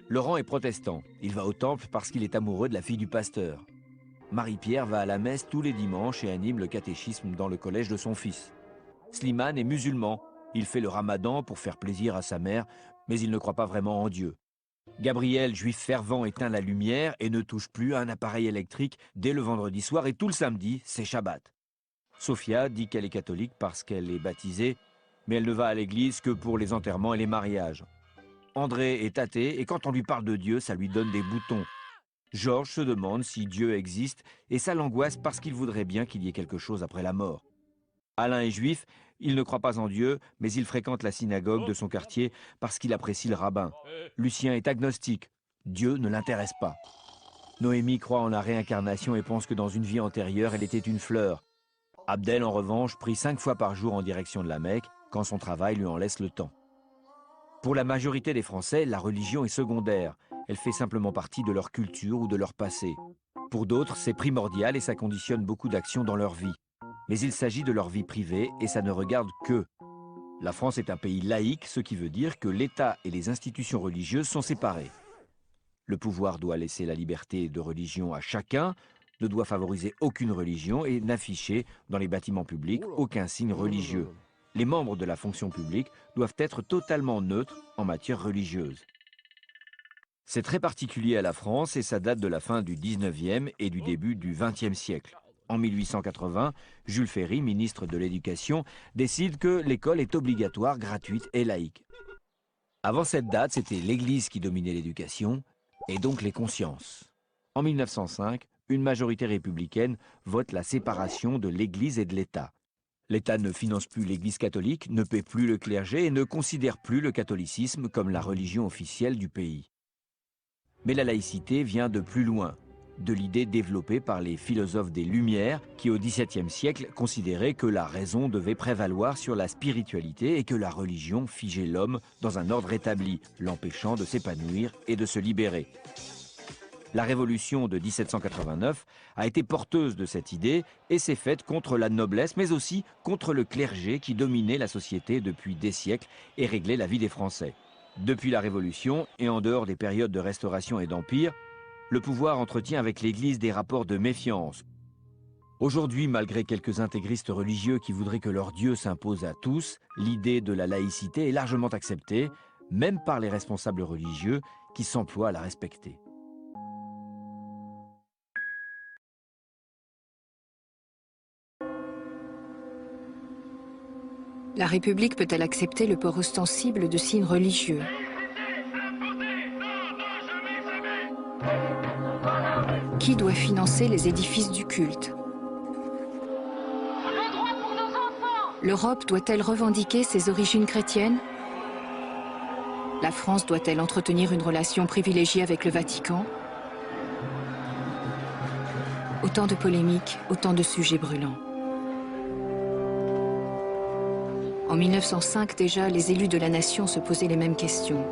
Laurent est protestant. Il va au temple parce qu'il est amoureux de la fille du pasteur. Marie-Pierre va à la messe tous les dimanches et anime le catéchisme dans le collège de son fils. Slimane est musulman. Il fait le ramadan pour faire plaisir à sa mère, mais il ne croit pas vraiment en Dieu. Gabriel, juif fervent, éteint la lumière et ne touche plus à un appareil électrique dès le vendredi soir et tout le samedi, c'est Shabbat. Sophia dit qu'elle est catholique parce qu'elle est baptisée, mais elle ne va à l'église que pour les enterrements et les mariages. André est athée et quand on lui parle de Dieu, ça lui donne des boutons. Georges se demande si Dieu existe et ça l'angoisse parce qu'il voudrait bien qu'il y ait quelque chose après la mort. Alain est juif, il ne croit pas en Dieu, mais il fréquente la synagogue de son quartier parce qu'il apprécie le rabbin. Lucien est agnostique, Dieu ne l'intéresse pas. Noémie croit en la réincarnation et pense que dans une vie antérieure, elle était une fleur. Abdel, en revanche, prie 5 fois par jour en direction de la Mecque, quand son travail lui en laisse le temps. Pour la majorité des Français, la religion est secondaire. Elle fait simplement partie de leur culture ou de leur passé. Pour d'autres, c'est primordial et ça conditionne beaucoup d'actions dans leur vie. Mais il s'agit de leur vie privée et ça ne regarde qu'eux. La France est un pays laïque, ce qui veut dire que l'État et les institutions religieuses sont séparés. Le pouvoir doit laisser la liberté de religion à chacun, ne doit favoriser aucune religion et n'afficher dans les bâtiments publics aucun signe religieux. Les membres de la fonction publique doivent être totalement neutres en matière religieuse. C'est très particulier à la France et ça date de la fin du 19e et du début du 20e siècle. En 1880, Jules Ferry, ministre de l'Éducation, décide que l'école est obligatoire, gratuite et laïque. Avant cette date, c'était l'Église qui dominait l'éducation et donc les consciences. En 1905, une majorité républicaine vote la séparation de l'Église et de l'État. L'État ne finance plus l'Église catholique, ne paie plus le clergé et ne considère plus le catholicisme comme la religion officielle du pays. Mais la laïcité vient de plus loin, de l'idée développée par les philosophes des Lumières qui, au XVIIe siècle, considéraient que la raison devait prévaloir sur la spiritualité et que la religion figeait l'homme dans un ordre établi, l'empêchant de s'épanouir et de se libérer. La Révolution de 1789 a été porteuse de cette idée et s'est faite contre la noblesse, mais aussi contre le clergé qui dominait la société depuis des siècles et réglait la vie des Français. Depuis la Révolution, et en dehors des périodes de restauration et d'empire, le pouvoir entretient avec l'Église des rapports de méfiance. Aujourd'hui, malgré quelques intégristes religieux qui voudraient que leur Dieu s'impose à tous, l'idée de la laïcité est largement acceptée, même par les responsables religieux qui s'emploient à la respecter. La République peut-elle accepter le port ostensible de signes religieux? Qui doit financer les édifices du culte? L'Europe doit-elle revendiquer ses origines chrétiennes? La France doit-elle entretenir une relation privilégiée avec le Vatican? Autant de polémiques, autant de sujets brûlants. En 1905 déjà, les élus de la nation se posaient les mêmes questions.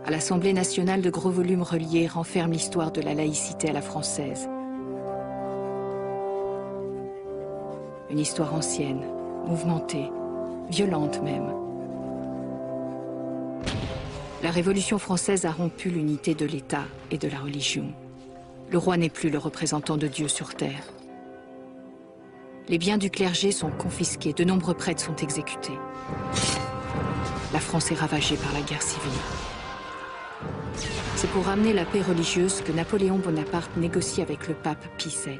À l'Assemblée nationale, de gros volumes reliés renferment l'histoire de la laïcité à la française. Une histoire ancienne, mouvementée, violente même. La Révolution française a rompu l'unité de l'État et de la religion. Le roi n'est plus le représentant de Dieu sur terre. Les biens du clergé sont confisqués, de nombreux prêtres sont exécutés. La France est ravagée par la guerre civile. C'est pour ramener la paix religieuse que Napoléon Bonaparte négocie avec le pape Pie VII.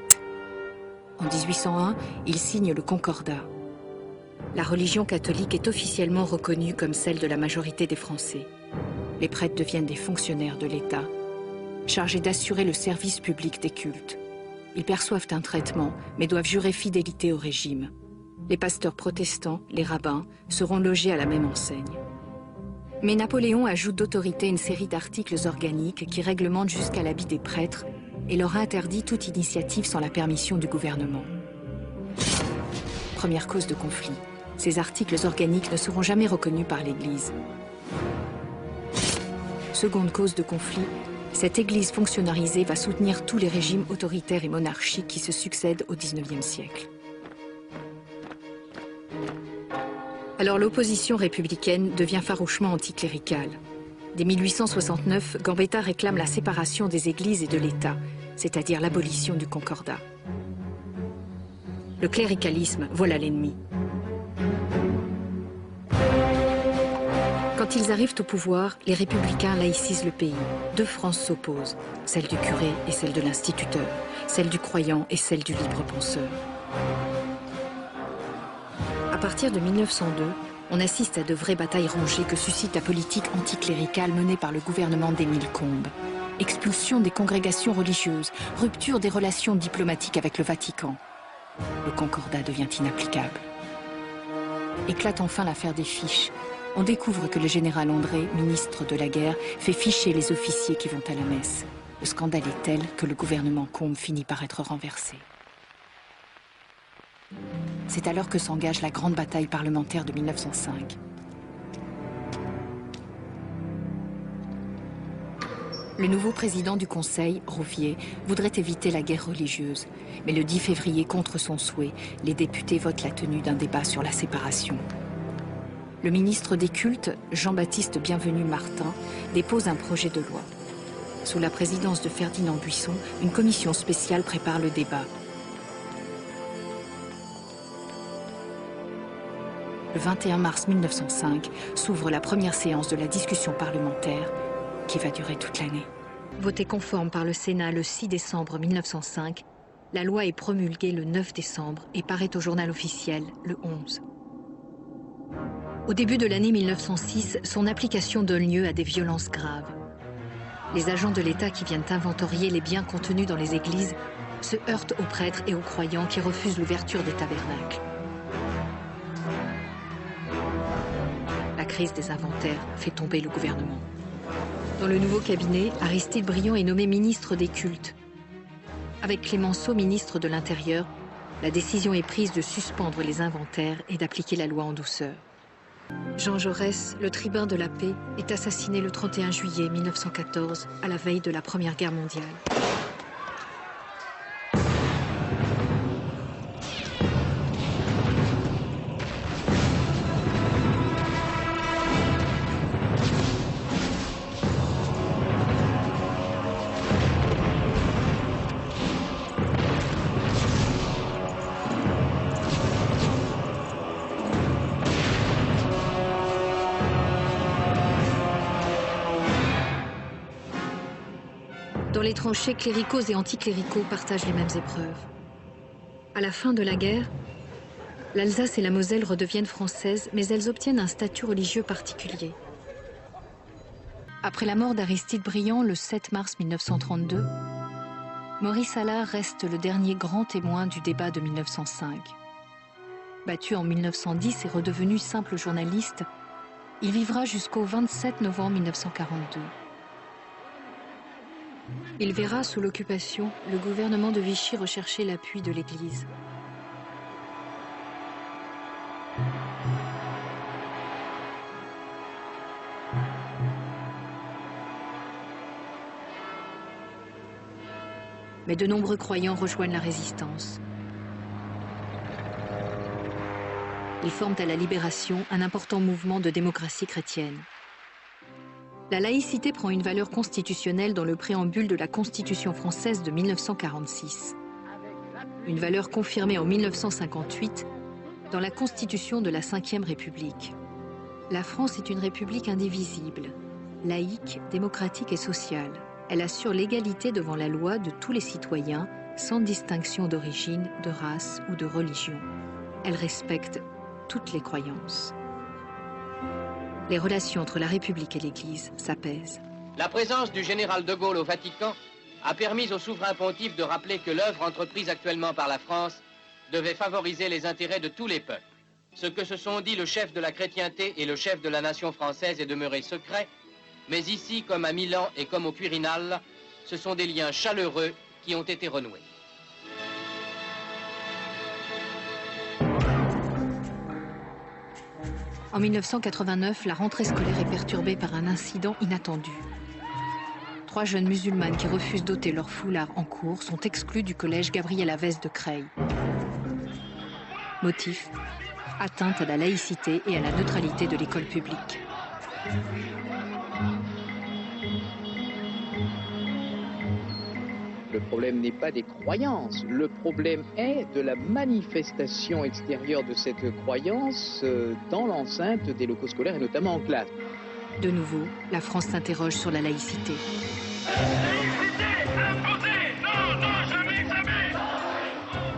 En 1801, il signe le Concordat. La religion catholique est officiellement reconnue comme celle de la majorité des Français. Les prêtres deviennent des fonctionnaires de l'État, chargés d'assurer le service public des cultes. Ils perçoivent un traitement, mais doivent jurer fidélité au régime. Les pasteurs protestants, les rabbins, seront logés à la même enseigne. Mais Napoléon ajoute d'autorité une série d'articles organiques qui réglementent jusqu'à l'habit des prêtres et leur interdit toute initiative sans la permission du gouvernement. Première cause de conflit, ces articles organiques ne seront jamais reconnus par l'Église. Seconde cause de conflit, cette Église fonctionnalisée va soutenir tous les régimes autoritaires et monarchiques qui se succèdent au XIXe siècle. Alors l'opposition républicaine devient farouchement anticléricale. Dès 1869, Gambetta réclame la séparation des églises et de l'État, c'est-à-dire l'abolition du concordat. Le cléricalisme, voilà l'ennemi. Quand ils arrivent au pouvoir, les républicains laïcisent le pays. Deux France s'opposent, celle du curé et celle de l'instituteur, celle du croyant et celle du libre penseur. À partir de 1902, on assiste à de vraies batailles rangées que suscite la politique anticléricale menée par le gouvernement d'Émile Combes. Expulsion des congrégations religieuses, rupture des relations diplomatiques avec le Vatican. Le concordat devient inapplicable. Éclate enfin l'affaire des fiches. On découvre que le général André, ministre de la guerre, fait ficher les officiers qui vont à la messe. Le scandale est tel que le gouvernement Combes finit par être renversé. C'est alors que s'engage la grande bataille parlementaire de 1905. Le nouveau président du Conseil, Rouvier, voudrait éviter la guerre religieuse. Mais le 10 février, contre son souhait, les députés votent la tenue d'un débat sur la séparation. Le ministre des Cultes, Jean-Baptiste Bienvenu-Martin, dépose un projet de loi. Sous la présidence de Ferdinand Buisson, une commission spéciale prépare le débat. Le 21 mars 1905 s'ouvre la première séance de la discussion parlementaire qui va durer toute l'année. Votée conforme par le Sénat le 6 décembre 1905, la loi est promulguée le 9 décembre et paraît au journal officiel le 11. Au début de l'année 1906, son application donne lieu à des violences graves. Les agents de l'État qui viennent inventorier les biens contenus dans les églises se heurtent aux prêtres et aux croyants qui refusent l'ouverture des tabernacles. La crise des inventaires fait tomber le gouvernement. Dans le nouveau cabinet, Aristide Briand est nommé ministre des Cultes. Avec Clémenceau, ministre de l'Intérieur, la décision est prise de suspendre les inventaires et d'appliquer la loi en douceur. Jean Jaurès, le tribun de la paix, est assassiné le 31 juillet 1914, à la veille de la Première Guerre mondiale. Dans les tranchées, cléricaux et anticléricaux partagent les mêmes épreuves. À la fin de la guerre, l'Alsace et la Moselle redeviennent françaises, mais elles obtiennent un statut religieux particulier. Après la mort d'Aristide Briand le 7 mars 1932, Maurice Allard reste le dernier grand témoin du débat de 1905. Battu en 1910 et redevenu simple journaliste, il vivra jusqu'au 27 novembre 1942. Il verra sous l'occupation le gouvernement de Vichy rechercher l'appui de l'Église. Mais de nombreux croyants rejoignent la résistance. Ils forment à la Libération un important mouvement de démocratie chrétienne. La laïcité prend une valeur constitutionnelle dans le préambule de la Constitution française de 1946. Une valeur confirmée en 1958 dans la Constitution de la Ve République. La France est une république indivisible, laïque, démocratique et sociale. Elle assure l'égalité devant la loi de tous les citoyens, sans distinction d'origine, de race ou de religion. Elle respecte toutes les croyances. Les relations entre la République et l'Église s'apaisent. La présence du général de Gaulle au Vatican a permis au souverain pontife de rappeler que l'œuvre entreprise actuellement par la France devait favoriser les intérêts de tous les peuples. Ce que se sont dit le chef de la chrétienté et le chef de la nation française est demeuré secret, mais ici, comme à Milan et comme au Quirinal, ce sont des liens chaleureux qui ont été renoués. En 1989, la rentrée scolaire est perturbée par un incident inattendu. 3 jeunes musulmanes qui refusent d'ôter leur foulard en cours sont exclus du collège Gabriel Havès de Creil. Motif : atteinte à la laïcité et à la neutralité de l'école publique. problème n'est pas des croyances, le problème est de la manifestation extérieure de cette croyance dans l'enceinte des locaux scolaires et notamment en classe. De nouveau, la France s'interroge sur la laïcité.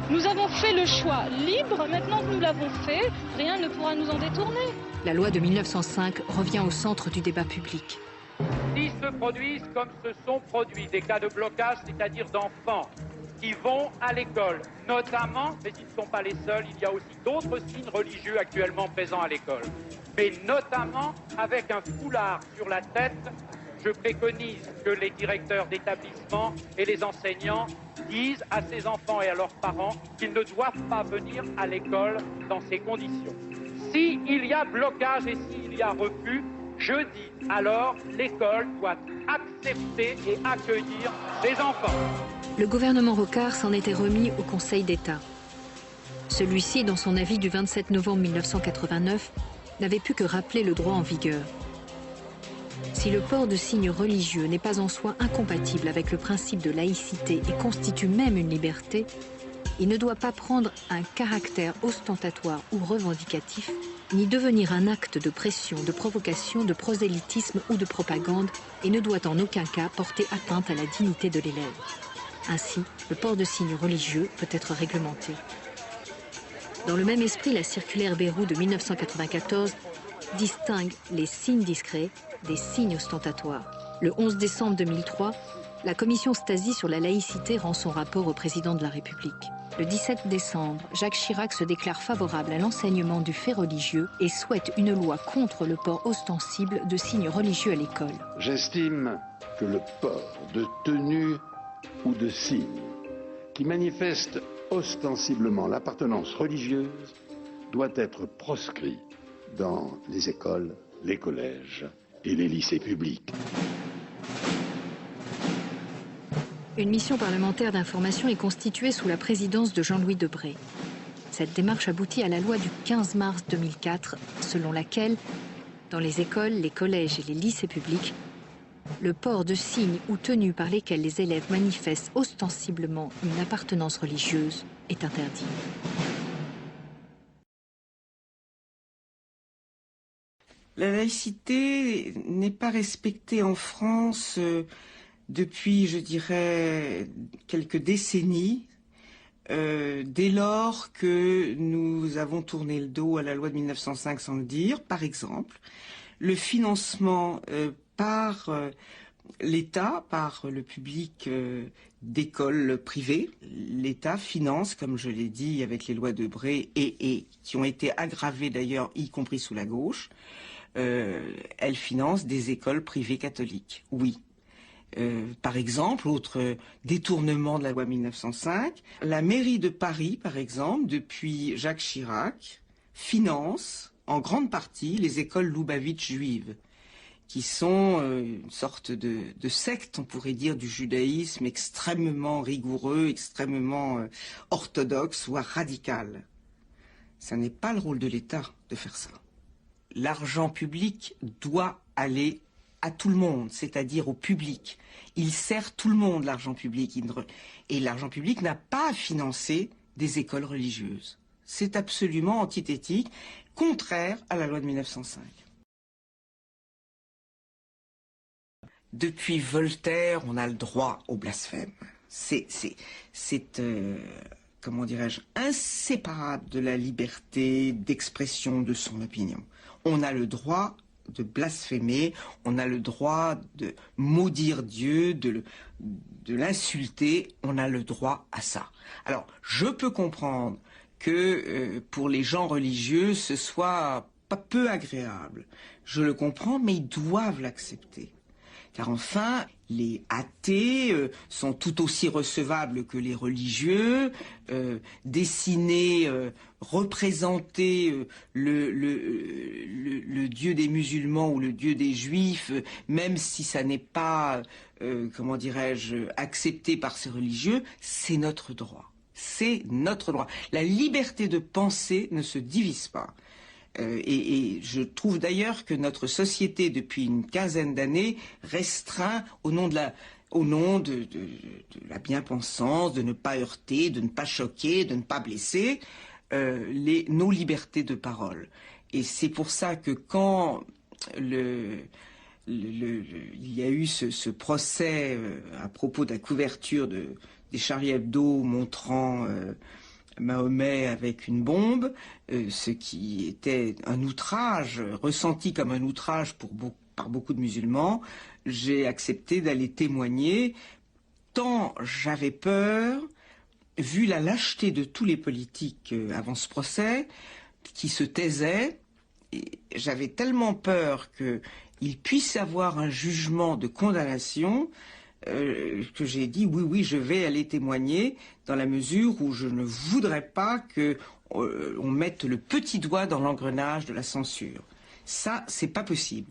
Nous avons fait le choix libre, maintenant que nous l'avons fait, rien ne pourra nous en détourner. La loi de 1905 revient au centre du débat public. Si se produisent comme se sont produits des cas de blocage, c'est-à-dire d'enfants qui vont à l'école, notamment, mais ils ne sont pas les seuls, il y a aussi d'autres signes religieux actuellement présents à l'école, mais notamment avec un foulard sur la tête, je préconise que les directeurs d'établissement et les enseignants disent à ces enfants et à leurs parents qu'ils ne doivent pas venir à l'école dans ces conditions. S'il y a blocage et s'il y a refus, je dis alors l'école doit accepter et accueillir les enfants. Le gouvernement Rocard s'en était remis au Conseil d'État. Celui-ci, dans son avis du 27 novembre 1989, n'avait pu que rappeler le droit en vigueur. Si le port de signes religieux n'est pas en soi incompatible avec le principe de laïcité et constitue même une liberté, il ne doit pas prendre un caractère ostentatoire ou revendicatif, ni devenir un acte de pression, de provocation, de prosélytisme ou de propagande, et ne doit en aucun cas porter atteinte à la dignité de l'élève. Ainsi, le port de signes religieux peut être réglementé. Dans le même esprit, la circulaire Bayrou de 1994 distingue les signes discrets des signes ostentatoires. Le 11 décembre 2003, la commission Stasi sur la laïcité rend son rapport au président de la République. Le 17 décembre, Jacques Chirac se déclare favorable à l'enseignement du fait religieux et souhaite une loi contre le port ostensible de signes religieux à l'école. J'estime que le port de tenues ou de signes qui manifestent ostensiblement l'appartenance religieuse doit être proscrit dans les écoles, les collèges et les lycées publics. Une mission parlementaire d'information est constituée sous la présidence de Jean-Louis Debré. Cette démarche aboutit à la loi du 15 mars 2004, selon laquelle, dans les écoles, les collèges et les lycées publics, le port de signes ou tenues par lesquels les élèves manifestent ostensiblement une appartenance religieuse est interdit. La laïcité n'est pas respectée en France depuis, je dirais, quelques décennies, dès lors que nous avons tourné le dos à la loi de 1905 sans le dire. Par exemple, le financement par l'État, par le public d'écoles privées. L'État finance, comme je l'ai dit, avec les lois Debré, et qui ont été aggravées d'ailleurs, y compris sous la gauche, elle finance des écoles privées catholiques, oui. Par exemple, autre détournement de la loi 1905, la mairie de Paris, par exemple, depuis Jacques Chirac, finance en grande partie les écoles loubavitches juives, qui sont une sorte de secte, on pourrait dire, du judaïsme extrêmement rigoureux, extrêmement orthodoxe, voire radical. Ça n'est pas le rôle de l'État de faire ça. L'argent public doit aller à tout le monde, c'est-à-dire au public. Il sert tout le monde, l'argent public. Et l'argent public n'a pas à financer des écoles religieuses. C'est absolument antithétique, contraire à la loi de 1905. Depuis Voltaire, on a le droit au blasphème. C'est comment dirais-je, inséparable de la liberté d'expression de son opinion. On a le droit de blasphémer, on a le droit de maudire Dieu, de l'insulter, on a le droit à ça. Alors, je peux comprendre que pour les gens religieux, ce soit pas peu agréable. Je le comprends, mais ils doivent l'accepter. Car enfin, les athées sont tout aussi recevables que les religieux. Dessiner, représenter le Dieu des musulmans ou le Dieu des juifs, même si ça n'est pas, comment dirais-je, accepté par ces religieux, c'est notre droit. C'est notre droit. La liberté de penser ne se divise pas. Et je trouve d'ailleurs que notre société, depuis une quinzaine d'années, restreint, au nom de au nom de la bien-pensance, de ne pas heurter, de ne pas choquer, de ne pas blesser nos libertés de parole. Et c'est pour ça que quand il y a eu ce procès à propos de la couverture des Charlie Hebdo montrant Mahomet avec une bombe, ce qui était un outrage, ressenti comme un outrage par beaucoup de musulmans, j'ai accepté d'aller témoigner, tant j'avais peur, vu la lâcheté de tous les politiques avant ce procès, qui se taisaient, j'avais tellement peur qu'il puisse avoir un jugement de condamnation que j'ai dit oui, je vais aller témoigner dans la mesure où je ne voudrais pas qu'on mette le petit doigt dans l'engrenage de la censure. Ça, c'est pas possible.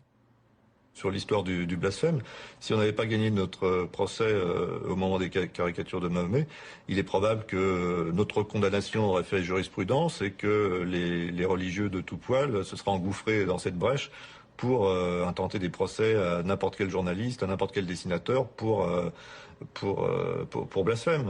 Sur l'histoire du blasphème, si on n'avait pas gagné notre procès au moment des caricatures de Mahomet, il est probable que notre condamnation aurait fait jurisprudence et que les religieux de tout poil se seraient engouffrés dans cette brèche pour intenter des procès à n'importe quel journaliste, à n'importe quel dessinateur pour blasphème.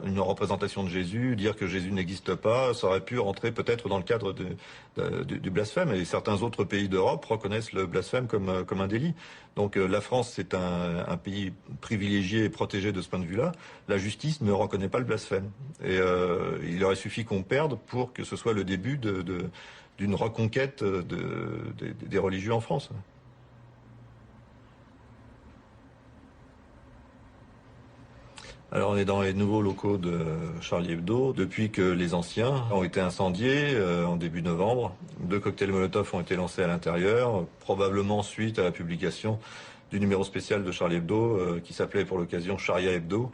Une représentation de Jésus, dire que Jésus n'existe pas, ça aurait pu rentrer peut-être dans le cadre du blasphème. Et certains autres pays d'Europe reconnaissent le blasphème comme un délit. Donc la France, c'est un pays privilégié et protégé de ce point de vue-là. La justice ne reconnaît pas le blasphème. Et il aurait suffi qu'on perde pour que ce soit le début d'une reconquête des religieux en France. Alors on est dans les nouveaux locaux de Charlie Hebdo depuis que les anciens ont été incendiés en début novembre. 2 cocktails Molotov ont été lancés à l'intérieur, probablement suite à la publication du numéro spécial de Charlie Hebdo qui s'appelait pour l'occasion Charia Hebdo.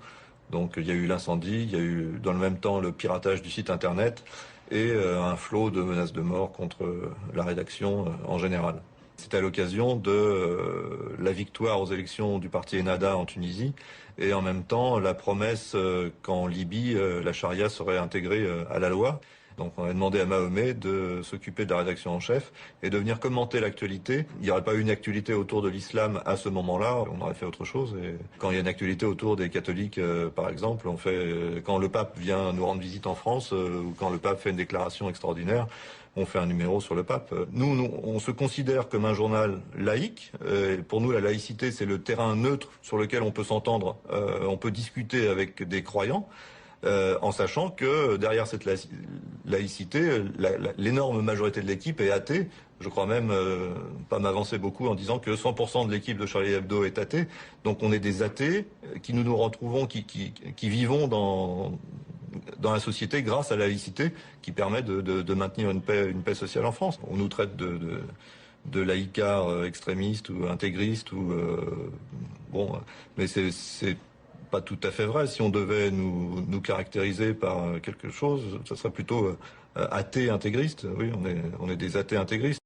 Donc il y a eu l'incendie, il y a eu dans le même temps le piratage du site internet et un flot de menaces de mort contre la rédaction en général. C'était à l'occasion de la victoire aux élections du parti Ennahda en Tunisie et en même temps la promesse qu'en Libye, la charia serait intégrée à la loi. Donc on a demandé à Mahomet de s'occuper de la rédaction en chef et de venir commenter l'actualité. Il n'y aurait pas eu une actualité autour de l'islam à ce moment-là, on aurait fait autre chose. Et quand il y a une actualité autour des catholiques, par exemple, quand le pape vient nous rendre visite en France ou quand le pape fait une déclaration extraordinaire, on fait un numéro sur le pape. Nous, on se considère comme un journal laïque. Pour nous, la laïcité, c'est le terrain neutre sur lequel on peut s'entendre, on peut discuter avec des croyants. En sachant que derrière cette laïcité, l'énorme majorité de l'équipe est athée. Je crois même pas m'avancer beaucoup en disant que 100% de l'équipe de Charlie Hebdo est athée. Donc on est des athées qui nous retrouvons, qui vivons dans la société grâce à la laïcité qui permet de maintenir une paix sociale en France. On nous traite de laïcards extrémistes ou intégristes mais c'est pas tout à fait vrai. Si on devait nous caractériser par quelque chose, ça serait plutôt athée intégriste. Oui, on est des athées intégristes.